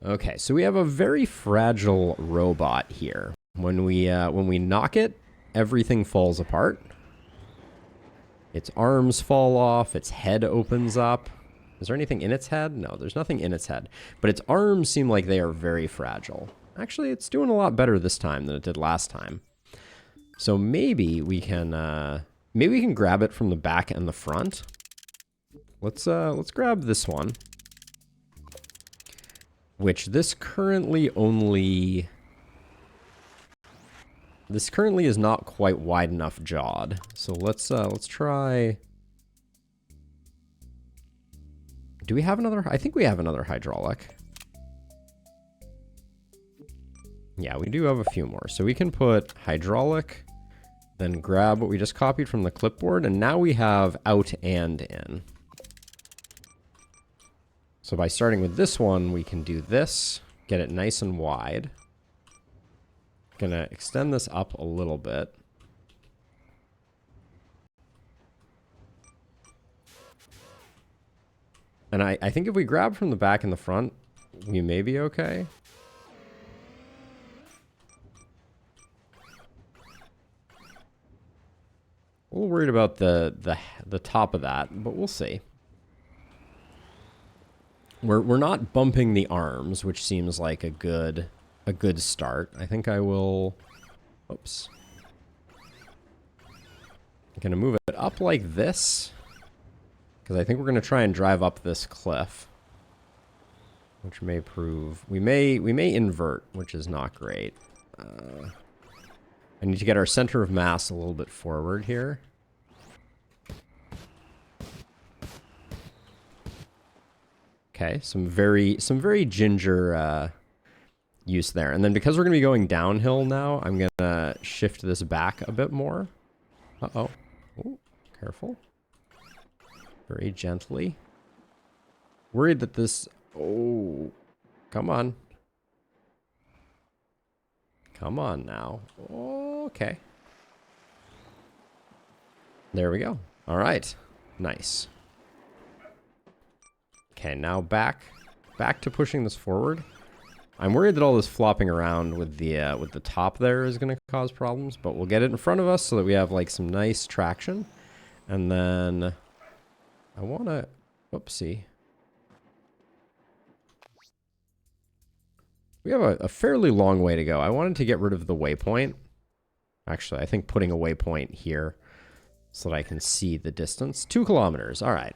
Okay, so we have a very fragile robot here. When we knock it, everything falls apart. Its arms fall off, its head opens up. Is there anything in its head? No, there's nothing in its head. But its arms seem like they are very fragile. Actually, it's doing a lot better this time than it did last time. So maybe we can grab it from the back and the front. Let's grab this one. Which this currently is not quite wide enough jawed. So let's try. Do we have another? I think we have another hydraulic. Yeah, we do have a few more. So we can put hydraulic, then grab what we just copied from the clipboard, and now we have out and in. So by starting with this one, we can do this, get it nice and wide. Gonna extend this up a little bit. And I think if we grab from the back and the front, we may be okay. A little worried about the top of that, but we'll see. We're not bumping the arms, which seems like a good start. I think I will. Oops. I'm gonna move it up like this, because I think we're gonna try and drive up this cliff, which may prove we may invert, which is not great. I need to get our center of mass a little bit forward here. Okay, some very ginger use there. And then because we're going to be going downhill now, I'm going to shift this back a bit more. Uh-oh. Ooh, careful. Very gently. Worried that this... Oh, come on. Come on now. Okay. There we go. All right. Nice. Okay, now back to pushing this forward. I'm worried that all this flopping around with the top there is going to cause problems, but we'll get it in front of us so that we have like some nice traction. And then I want to, whoopsie. We have a fairly long way to go. I wanted to get rid of the waypoint. Actually, I think putting a waypoint here so that I can see the distance. 2 kilometers. All right.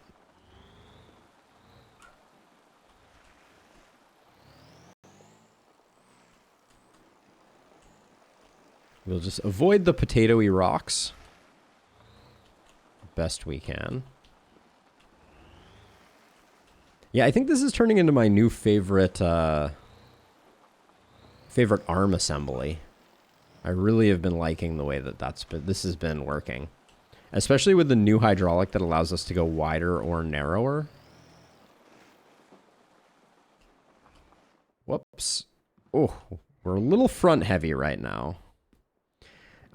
We'll just avoid the potatoey rocks best we can. Yeah, I think this is turning into my new favorite arm assembly. I really have been liking the way that this has been working. Especially with the new hydraulic that allows us to go wider or narrower. Whoops. Oh, we're a little front heavy right now.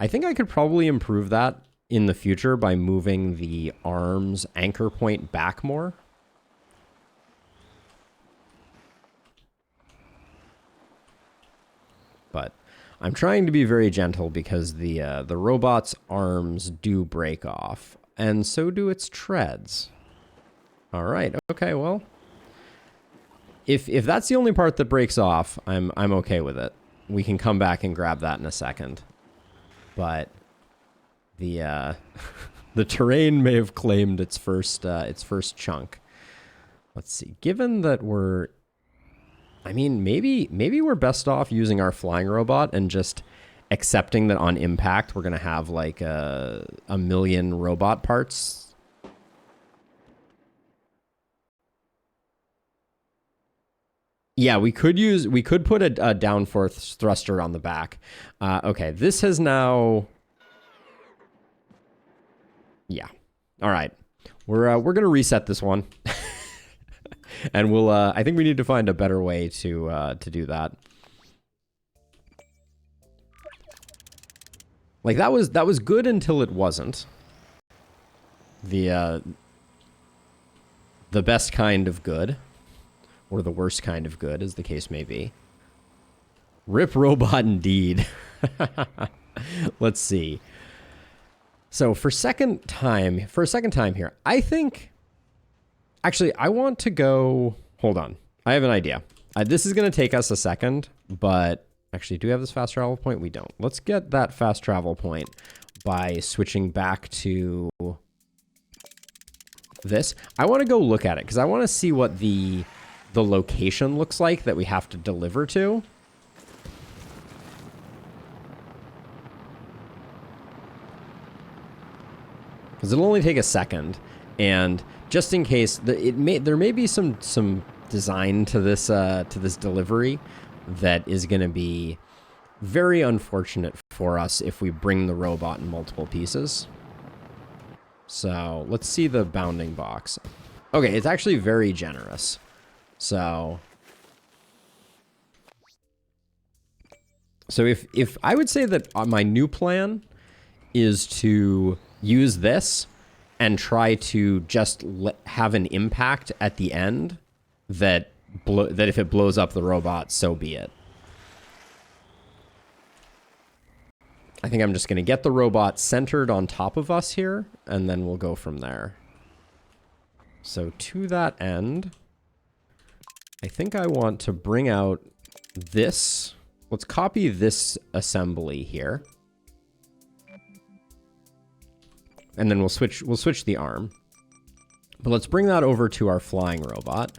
I think I could probably improve that in the future by moving the arms anchor point back more. But I'm trying to be very gentle because the robot's arms do break off, and so do its treads. All right. Okay. Well, if that's the only part that breaks off, I'm okay with it. We can come back and grab that in a second. But the the terrain may have claimed its first chunk. Let's see. Given that I mean, maybe we're best off using our flying robot and just accepting that on impact we're gonna have like a million robot parts. Yeah, we could put a downforce thruster on the back. Okay, this has now. Yeah. All right, we're gonna reset this one. And we'll, I think we need to find a better way to do that. Like that was good until it wasn't. The best kind of good. or the worst kind of good, as the case may be. Rip robot indeed. Let's see. So for a second time here, I think, actually, I want to go, hold on. I have an idea. This is going to take us a second, but actually, do we have this fast travel point? We don't. Let's get that fast travel point by switching back to this. I want to go look at it because I want to see what the location looks like that we have to deliver to. Because it'll only take a second, and just in case, there may be some design to this delivery that is going to be very unfortunate for us if we bring the robot in multiple pieces. So let's see the bounding box. Okay, it's actually very generous. So if I would say that my new plan is to use this and try to just have an impact at the end that if it blows up the robot, so be it. I think I'm just going to get the robot centered on top of us here, and then we'll go from there. So to that end, I think I want to bring out this. Let's copy this assembly here. And then we'll switch the arm. But let's bring that over to our flying robot.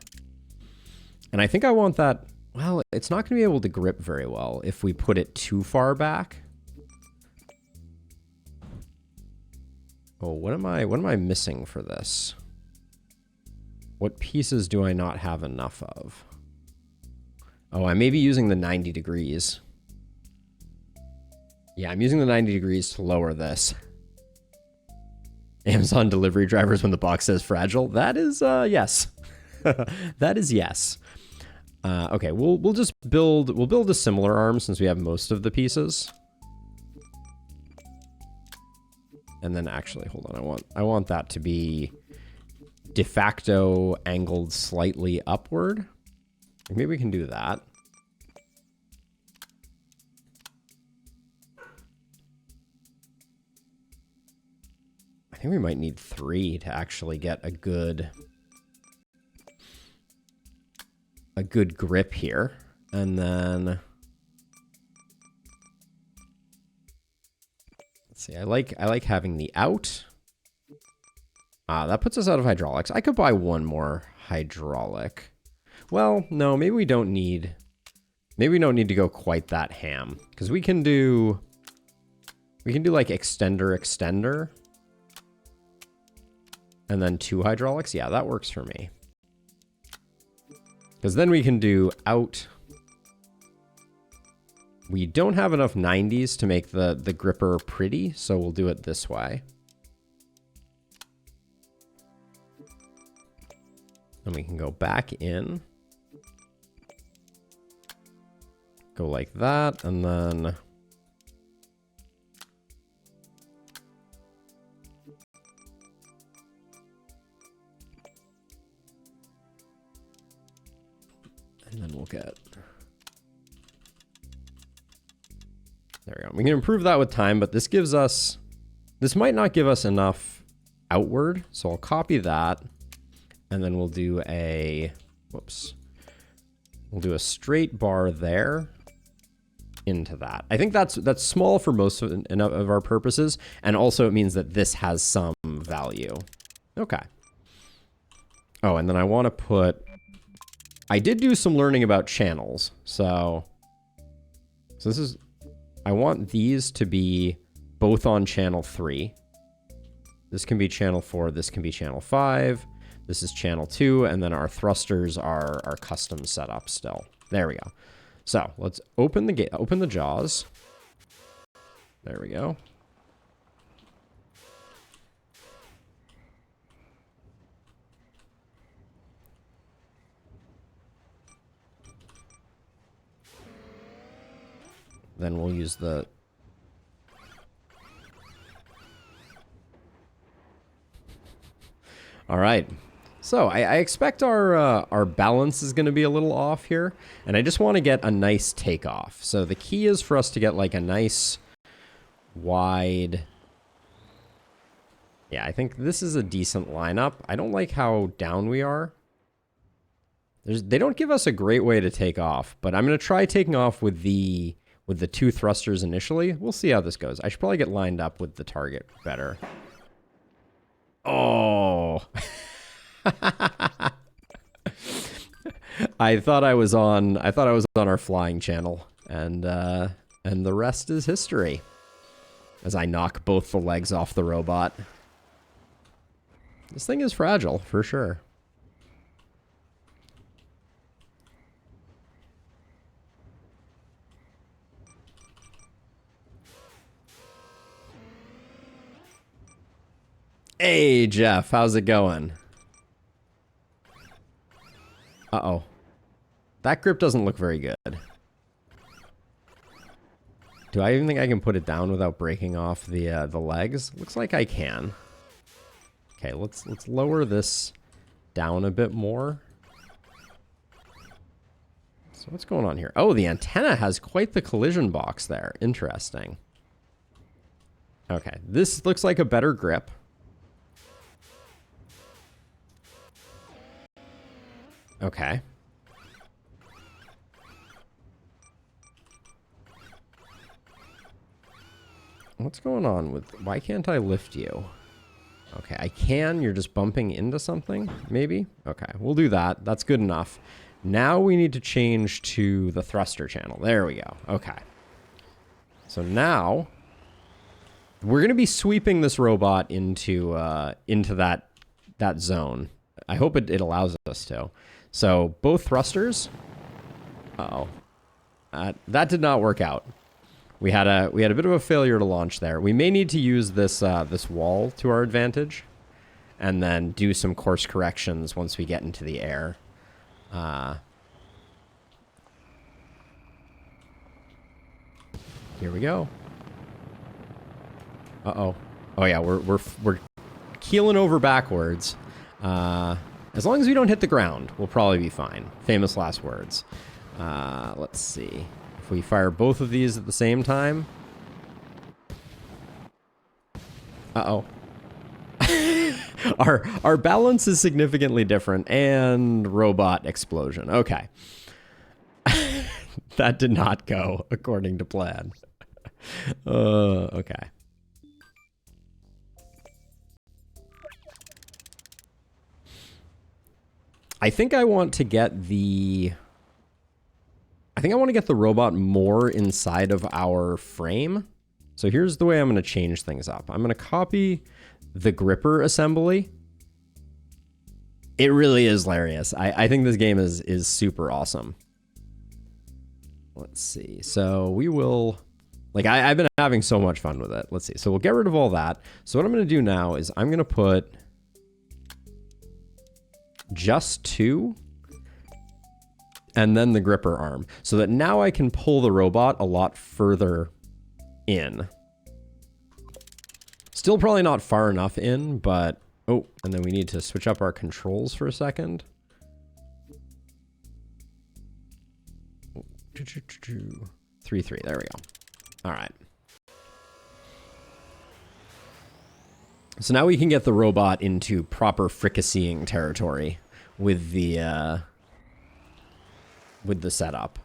And I think I want that, well, it's not going to be able to grip very well if we put it too far back. Oh, what am I missing for this? What pieces do I not have enough of? Oh, I may be using the 90 degrees. Yeah, I'm using the 90 degrees to lower this. Amazon delivery drivers when the box says fragile. That is, yes. That is yes. Okay, we'll build a similar arm since we have most of the pieces. And then actually, hold on, I want that to be de facto angled slightly upward. Maybe we can do that. I think we might need 3 to actually get a good grip here. And then let's see, I like having the out. That puts us out of hydraulics. I could buy one more hydraulic. Well, no, maybe we don't need to go quite that ham, because we can do like extender, and then 2 hydraulics. Yeah, that works for me. Because then we can do out. We don't have enough 90s to make the gripper pretty, so we'll do it this way. And we can go back in. Go like that, and then we'll get, there we go. We can improve that with time, but this might not give us enough outward, so I'll copy that, and then we'll do a straight bar there into that. I think that's small for most of our purposes, and also it means that this has some value. Okay. Oh, and then I want to put, I did do some learning about channels, so this is, I want these to be both on channel 3. This can be channel 4, this can be channel 5, this is channel 2, and then our thrusters are custom set up still. There we go. So let's open the jaws. There we go. Then we'll use the... All right. So I expect our balance is going to be a little off here, and I just want to get a nice takeoff. So the key is for us to get like a nice wide. Yeah, I think this is a decent lineup. I don't like how down we are. They don't give us a great way to take off, but I'm going to try taking off with the two thrusters initially. We'll see how this goes. I should probably get lined up with the target better. Oh. I thought I was on our flying channel, and the rest is history. As I knock both the legs off the robot. This thing is fragile, for sure. Hey, Jeff, how's it going? Uh-oh. That grip doesn't look very good. Do I even think I can put it down without breaking off the legs? Looks like I can. Okay, let's lower this down a bit more. So what's going on here? Oh, the antenna has quite the collision box there. Interesting. Okay, this looks like a better grip. Okay. What's going on with... Why can't I lift you? Okay, I can. You're just bumping into something, maybe? Okay, we'll do that. That's good enough. Now we need to change to the thruster channel. There we go. Okay. So now... we're going to be sweeping this robot into that zone. I hope it allows us to. So both thrusters. Uh-oh. That did not work out. We had a bit of a failure to launch there. We may need to use this wall to our advantage, and then do some course corrections once we get into the air. Here we go. Uh-oh. Oh yeah, we're keeling over backwards. As long as we don't hit the ground, we'll probably be fine. Famous last words. Let's see. If we fire both of these at the same time. Uh-oh. Our balance is significantly different, and robot explosion. Okay. That did not go according to plan. Okay. I think I want to get the... I think I want to get the robot more inside of our frame. So here's the way I'm going to change things up. I'm going to copy the gripper assembly. It really is hilarious. I think this game is super awesome. Let's see. So we will... Like, I've been having so much fun with it. Let's see. So we'll get rid of all that. So what I'm going to do now is I'm going to put... just two, and then the gripper arm, so that now I can pull the robot a lot further in. Still probably not far enough in, but... Oh, and then we need to switch up our controls for a second. 3-3, there we go. All right. So now we can get the robot into proper fricasseeing territory with the setup.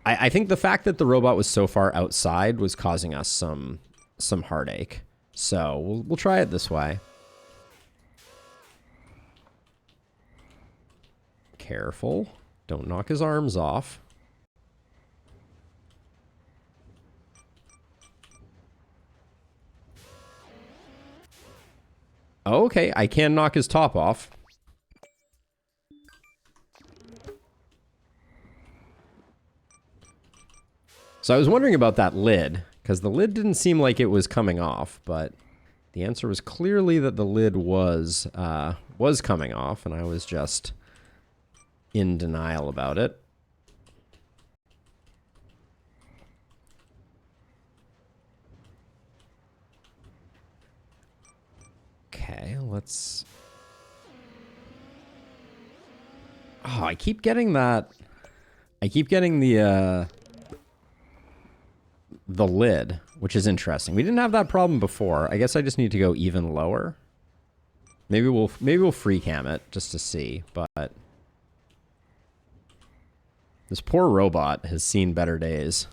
I think the fact that the robot was so far outside was causing us some heartache. So we'll try it this way. Careful. Don't knock his arms off. Okay, I can knock his top off. So I was wondering about that lid, because the lid didn't seem like it was coming off, but the answer was clearly that the lid was coming off, and I was just in denial about it. Okay, let's... Oh, I keep getting that. I keep getting the lid, which is interesting. We didn't have that problem before. I guess I just need to go even lower. Maybe we'll free cam it just to see, but this poor robot has seen better days.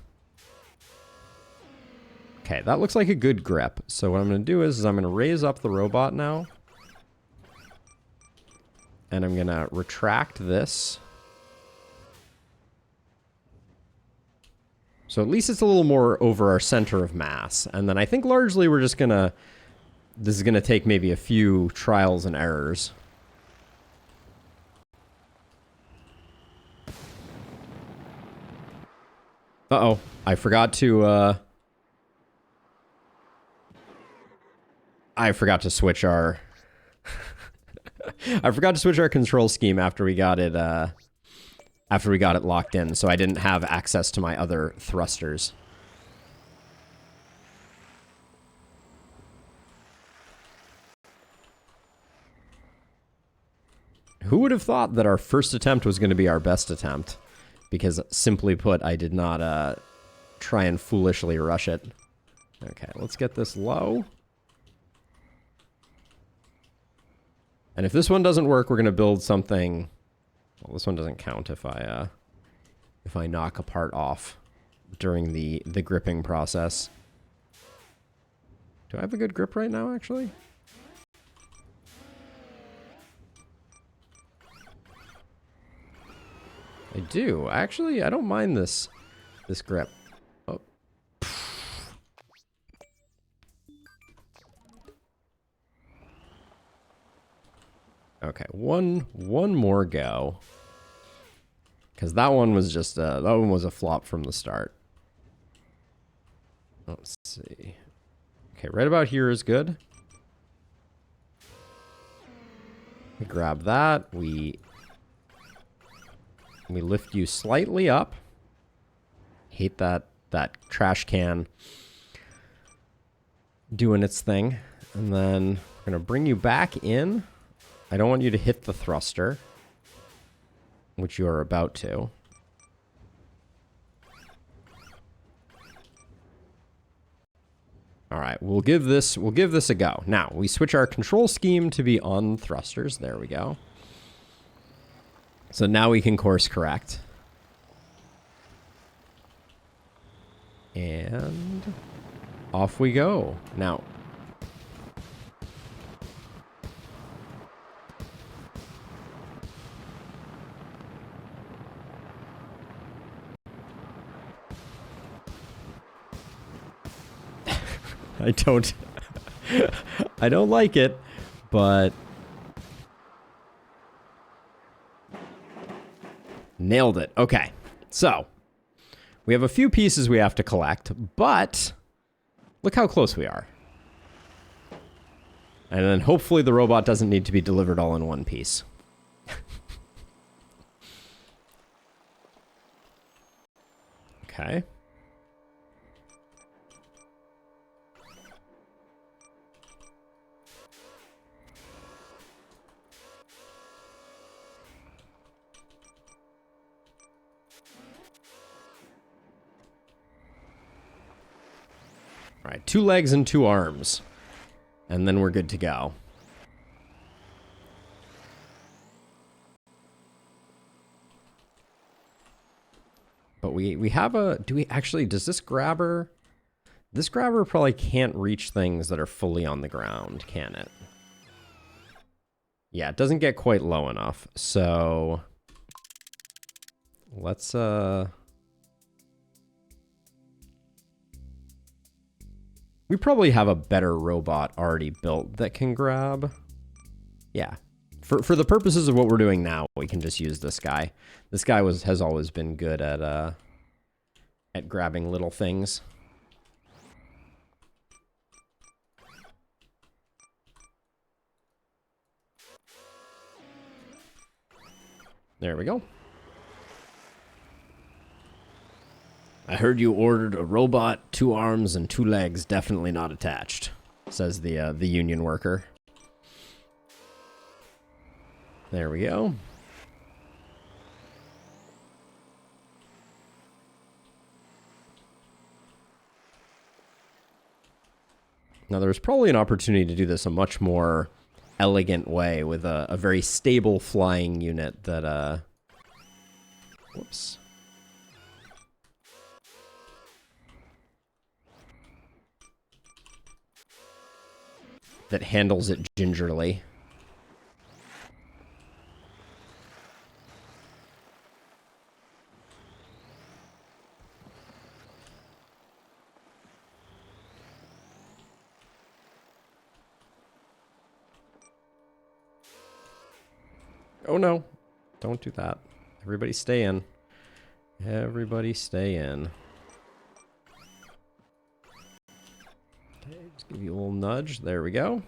Okay, that looks like a good grip. So what I'm going to do is I'm going to raise up the robot now. And I'm going to retract this. So at least it's a little more over our center of mass. And then I think largely we're just going to... This is going to take maybe a few trials and errors. Uh-oh. I forgot to switch our... I forgot to switch our control scheme after we got it locked in, so I didn't have access to my other thrusters. Who would have thought that our first attempt was going to be our best attempt? Because, simply put, I did not try and foolishly rush it. Okay, let's get this low. And if this one doesn't work, we're going to build something... Well, this one doesn't count if I knock a part off during the gripping process. Do I have a good grip right now, actually? I do. Actually, I don't mind this grip. Oh. Okay, one more go. Because that one was just that one was a flop from the start. Let's see. Okay, right about here is good. We grab that. We lift you slightly up. Hate that trash can doing its thing. And then we're going to bring you back in. I don't want you to hit the thruster, which you are about to. All right, we'll give this a go. Now, we switch our control scheme to be on thrusters. There we go. So now we can course correct. And off we go. Now, I don't like it, but nailed it. Okay, so we have a few pieces we have to collect, but look how close we are. And then hopefully the robot doesn't need to be delivered all in one piece. Okay. All right, 2 legs and 2 arms. And then we're good to go. But we have a... Do we actually... Does this grabber... This grabber probably can't reach things that are fully on the ground, can it? Yeah, it doesn't get quite low enough. So... Let's... We probably have a better robot already built that can grab. Yeah. For the purposes of what we're doing now, we can just use this guy. This guy has always been good at grabbing little things. There we go. I heard you ordered a robot, 2 arms, and 2 legs, definitely not attached, says the union worker. There we go. Now, there's probably an opportunity to do this a much more elegant way with a very stable flying unit that, whoops. That handles it gingerly. Oh no, don't do that. Everybody stay in. Everybody stay in. Okay, just give you a little nudge. There we go.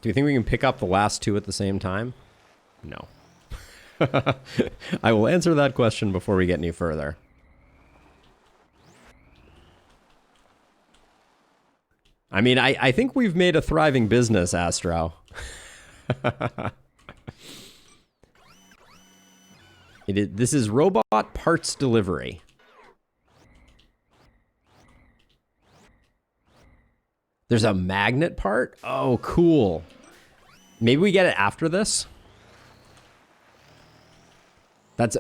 Do you think we can pick up the last two at the same time? No. I will answer that question before we get any further. I mean, I think we've made a thriving business, Astro. This is robot parts delivery. There's a magnet part? Oh, cool. Maybe we get it after this?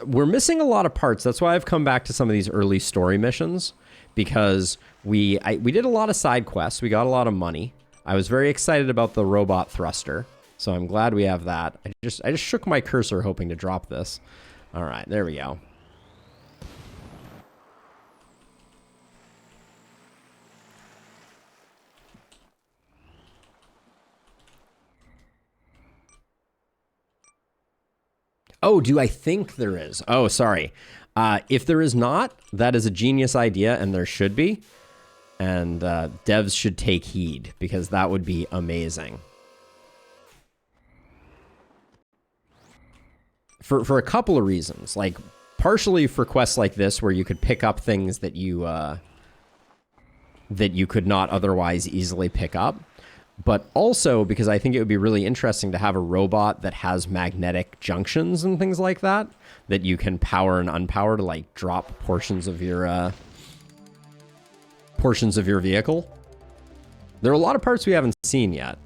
We're missing a lot of parts. That's why I've come back to some of these early story missions, because we did a lot of side quests. We got a lot of money. I was very excited about the robot thruster, so I'm glad we have that. I just shook my cursor hoping to drop this. All right, there we go. Oh, do I think there is? Oh, sorry. If there is not, that is a genius idea, and there should be. And devs should take heed, because that would be amazing. For a couple of reasons. Like, partially for quests like this, where you could pick up things that you could not otherwise easily pick up. But also because I think it would be really interesting to have a robot that has magnetic junctions and things like that you can power and unpower to like drop portions of your vehicle. There are a lot of parts we haven't seen yet.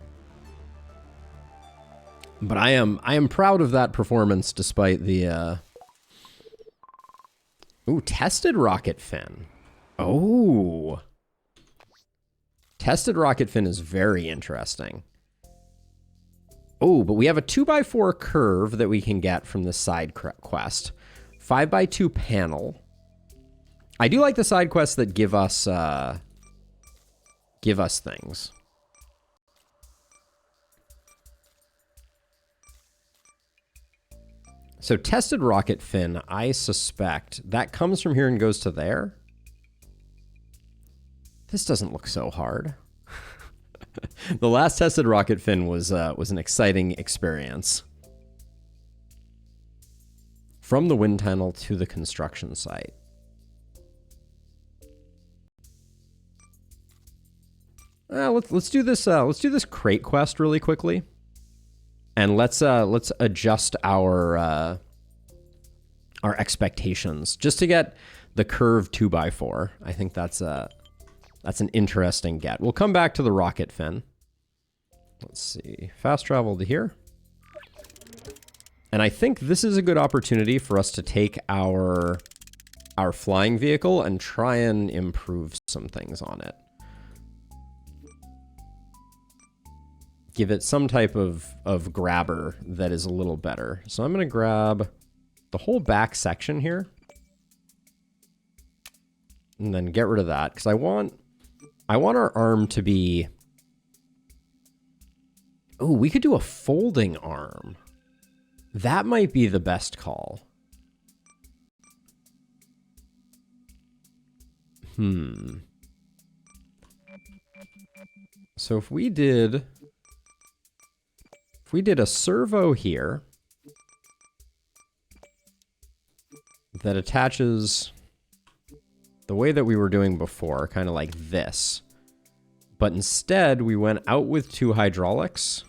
But I am proud of that performance despite the Ooh, tested rocket fin. Oh. Tested rocket fin is very interesting. Oh, but we have a 2x4 curve that we can get from the side quest. 5x2 panel. I do like the side quests that give us things. So tested rocket fin, I suspect that comes from here and goes to there. This doesn't look so hard. The last tested rocket fin was an exciting experience. From the wind tunnel to the construction site. Let's do this. Let's do this crate quest really quickly, and let's adjust our expectations just to get the curved 2x4. I think that's an interesting get. We'll come back to the rocket fin. Let's see. Fast travel to here. And I think this is a good opportunity for us to take our flying vehicle and try and improve some things on it. Give it some type of grabber that is a little better. So I'm going to grab the whole back section here. And then get rid of that, because I want our arm to be... Oh, we could do a folding arm. That might be the best call. So if we did a servo here that attaches the way that we were doing before, kind of like this, but instead we went out with 2 hydraulics.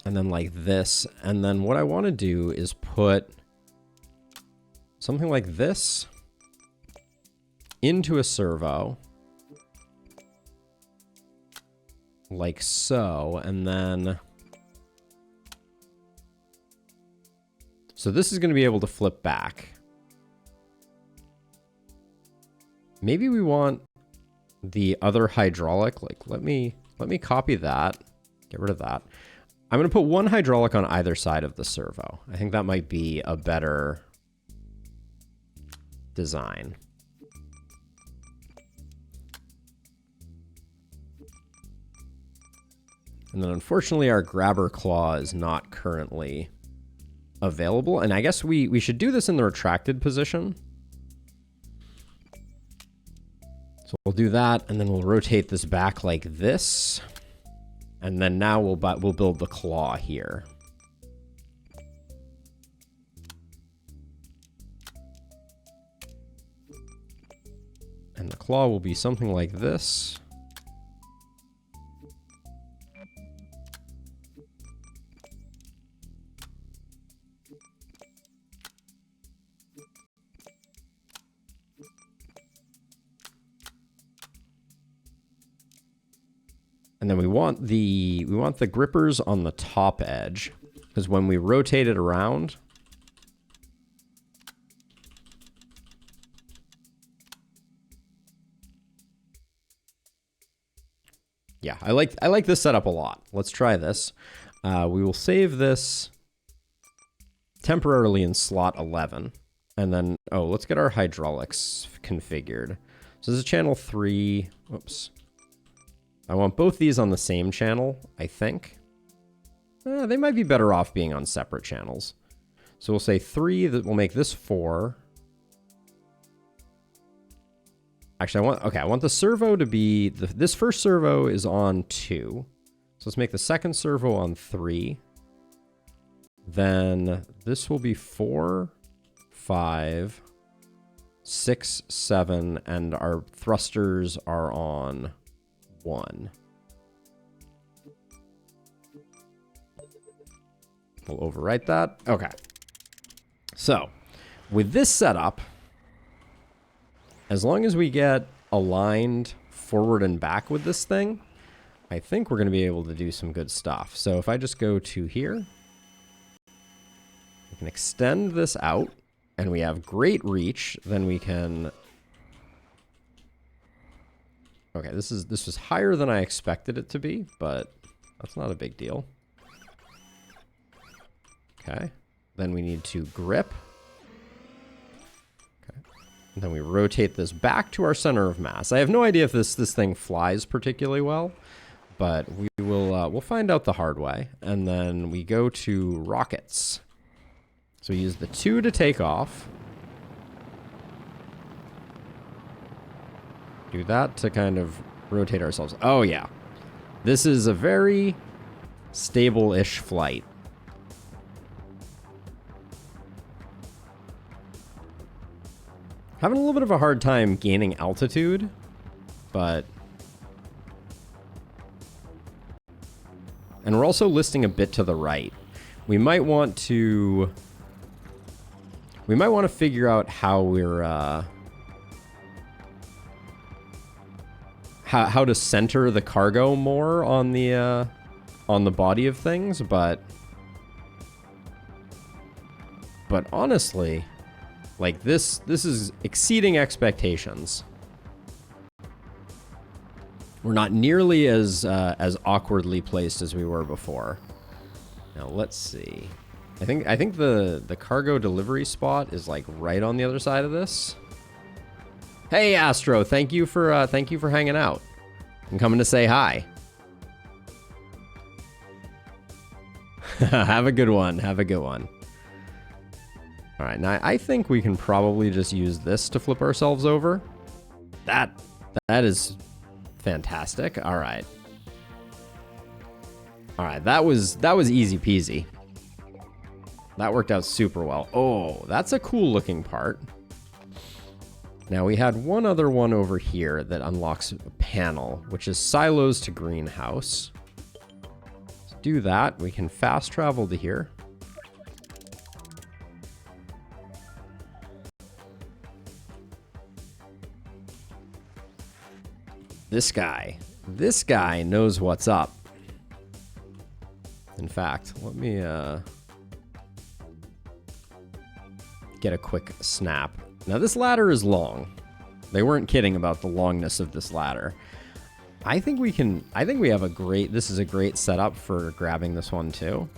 And then like this. And then what I want to do is put something like this into a servo. Like so. And then... So this is going to be able to flip back. Maybe we want the other hydraulic. Like, let me copy that. Get rid of that. I'm going to put one hydraulic on either side of the servo. I think that might be a better design. And then unfortunately our grabber claw is not currently available. And I guess we should do this in the retracted position. So we'll do that, and then we'll rotate this back like this. And then now we'll build the claw here. And the claw will be something like this. And then we want the grippers on the top edge, because when we rotate it around, yeah, I like this setup a lot. Let's try this. We will save this temporarily in slot 11, and then let's get our hydraulics configured. So this is channel 3. Whoops. I want both these on the same channel, I think. They might be better off being on separate channels. So we'll say 3, that will make this 4. Actually, I want the servo to be, this first servo is on 2. So let's make the second servo on 3. Then this will be 4, 5, 6, 7, and our thrusters are on 1. We'll overwrite that. Okay. So, with this setup, as long as we get aligned forward and back with this thing, I think we're going to be able to do some good stuff. So if I just go to here, we can extend this out, and we have great reach. Then we can... Okay, this was higher than I expected it to be, but that's not a big deal. Okay, then we need to grip. Okay, and then we rotate this back to our center of mass. I have no idea if this thing flies particularly well, but we'll find out the hard way. And then we go to rockets. So we use the 2 to take off. Do that to kind of rotate ourselves. Oh, yeah. This is a very stable-ish flight. Having a little bit of a hard time gaining altitude, but... And we're also listing a bit to the right. We might want to figure out how we're... How to center the cargo more on the body of things, but honestly, like this is exceeding expectations. We're not nearly as awkwardly placed as we were before. Now let's see. I think the cargo delivery spot is like right on the other side of this. Hey Astro, thank you for hanging out and coming to say hi. Have a good one. Have a good one. All right, now I think we can probably just use this to flip ourselves over. That is fantastic. All right. All right, that was easy peasy. That worked out super well. Oh, that's a cool looking part. Now we had one other one over here that unlocks a panel, which is silos to greenhouse. So do that. We can fast travel to here. This guy knows what's up. In fact, let me get a quick snap. Now this ladder is long. They weren't kidding about the longness of this ladder. I think we have a great, this is a great setup for grabbing this one too.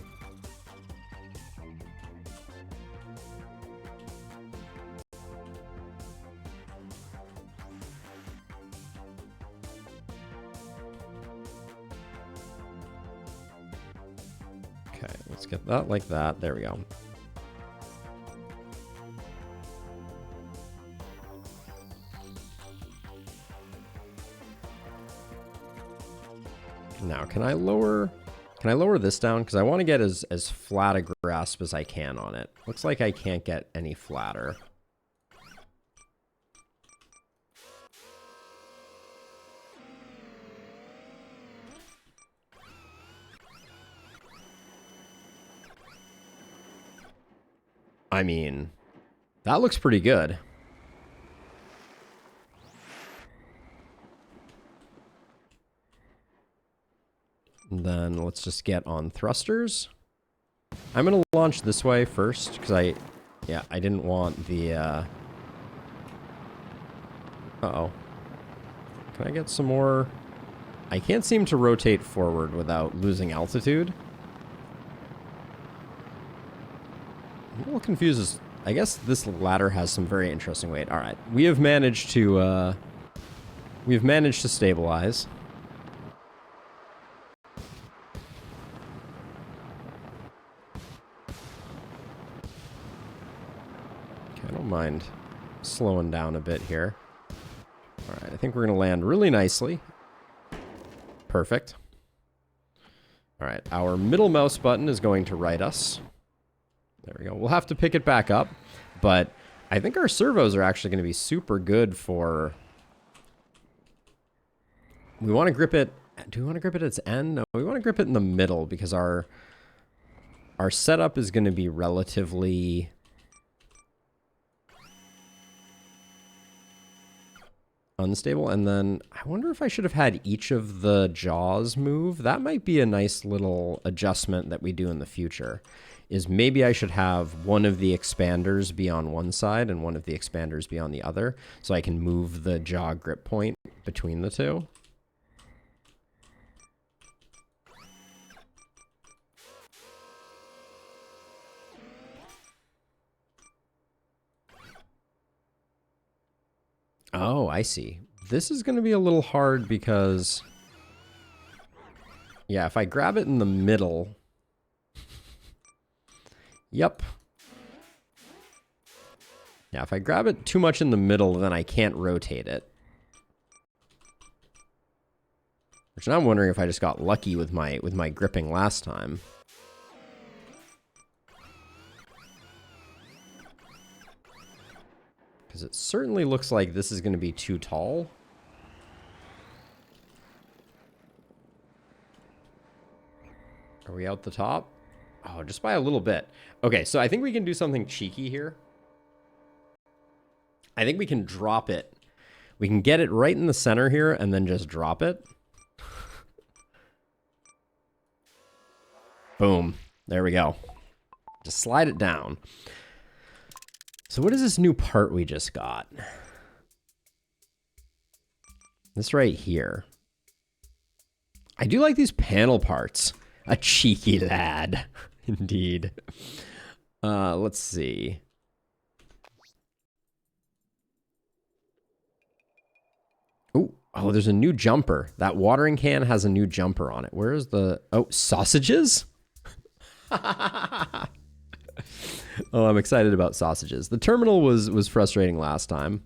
Okay, let's get that like that. There we go. Now, can I lower this down? Because I want to get as flat a grasp as I can on it. Looks like I can't get any flatter. I mean, that looks pretty good. And then let's just get on thrusters. I'm going to launch this way first because I didn't want the, uh-oh. Can I get some more? I can't seem to rotate forward without losing altitude. I'm a little confused. I guess this ladder has some very interesting weight. All right, we have managed to stabilize. Okay, I don't mind slowing down a bit here. All right, I think we're gonna land really nicely. Perfect. All right, our middle mouse button is going to right us. There we go. We'll have to pick it back up, but I think our servos are actually going to be super good for... We want to grip it... Do we want to grip it at its end? No, we want to grip it in the middle because our setup is going to be relatively... unstable. And then I wonder if I should have had each of the jaws move. That might be a nice little adjustment that we do in the future. Is maybe I should have one of the expanders be on one side and one of the expanders be on the other, so I can move the jaw grip point between the two. Oh, I see. This is going to be a little hard because... yeah, if I grab it in the middle... Yep. Yeah, if I grab it too much in the middle, then I can't rotate it. Which now I'm wondering if I just got lucky with my gripping last time. Because it certainly looks like this is going to be too tall. Are we out the top? Oh, just by a little bit. Okay, so I think we can do something cheeky here. I think we can drop it. We can get it right in the center here and then just drop it. Boom. There we go. Just slide it down. So what is this new part we just got? This right here. I do like these panel parts. A cheeky lad. Indeed. Let's see. Oh, there's a new jumper. That watering can has a new jumper on it. Where is the... oh, sausages? Oh, I'm excited about sausages. The terminal was frustrating last time.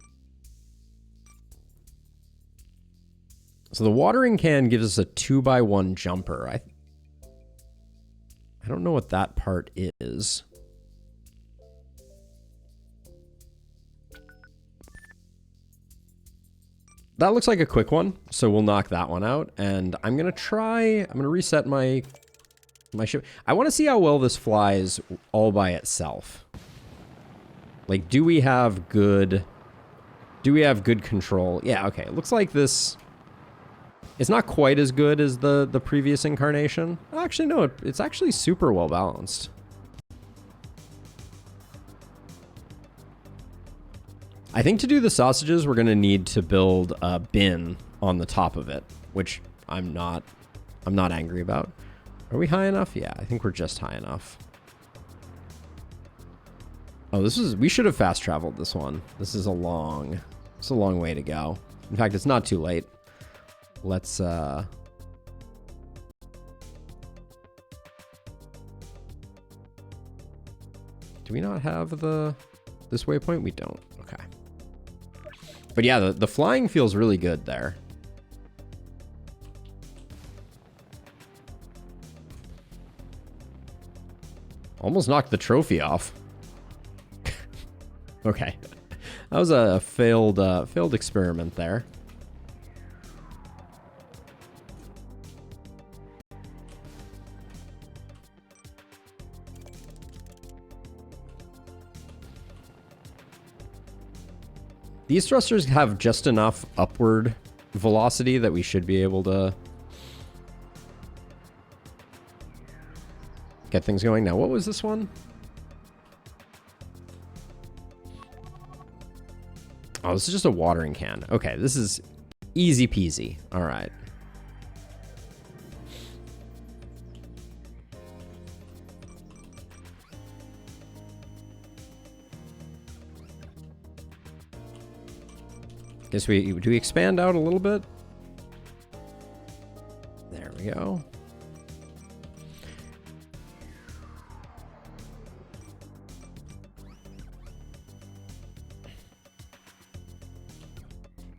So the watering can gives us a 2x1 jumper. I don't know what that part is. That looks like a quick one, so we'll knock that one out. And I'm going to reset my My ship. I want to see how well this flies all by itself. Like, do we have good control? Yeah, okay. It looks like this... It's not quite as good as the previous incarnation. Actually, no, it's actually super well balanced. I think to do the sausages, we're going to need to build a bin on the top of it, which I'm not angry about. Are we high enough? Yeah, I think we're just high enough. Oh, we should have fast traveled this one. It's a long way to go. In fact, it's not too late. Let's, do we not have this waypoint? We don't. Okay. But yeah, the flying feels really good there. Almost knocked the trophy off. Okay. That was a failed experiment there. These thrusters have just enough upward velocity that we should be able to get things going. Now, what was this one? Oh, this is just a watering can. Okay, this is easy peasy. All right. Guess do we expand out a little bit? There we go.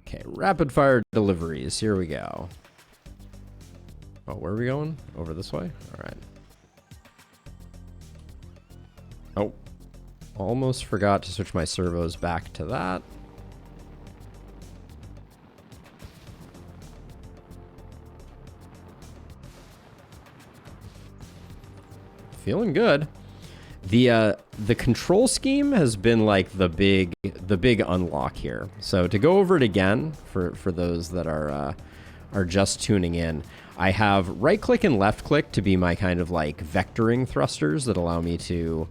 Okay, rapid fire deliveries. Here we go. Oh, where are we going? Over this way? All right. Oh, almost forgot to switch my servos back to that. Feeling good. The control scheme has been like the big unlock here. So to go over it again for those that are just tuning in, I have right click and left click to be my kind of like vectoring thrusters that allow me to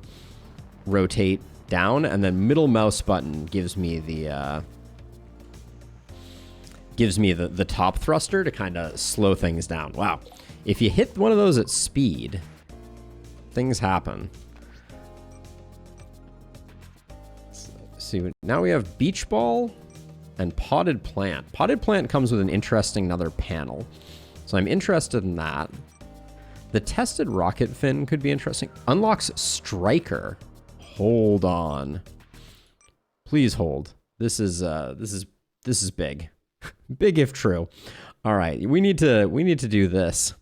rotate down, and then middle mouse button gives me the top thruster to kind of slow things down. Wow, if you hit one of those at speed, things happen. See, now we have beach ball and potted plant. Potted plant comes with an interesting another panel, so I'm interested in that. The tested rocket fin could be interesting. Unlocks striker. Hold on, please hold. This is big, big if true. All right, we need to do this.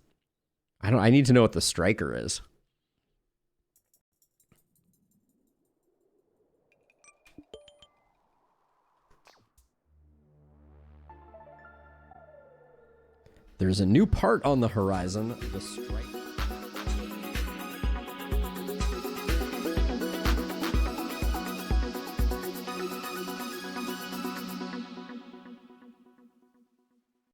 I need to know what the striker is. There's a new part on the horizon, the strike.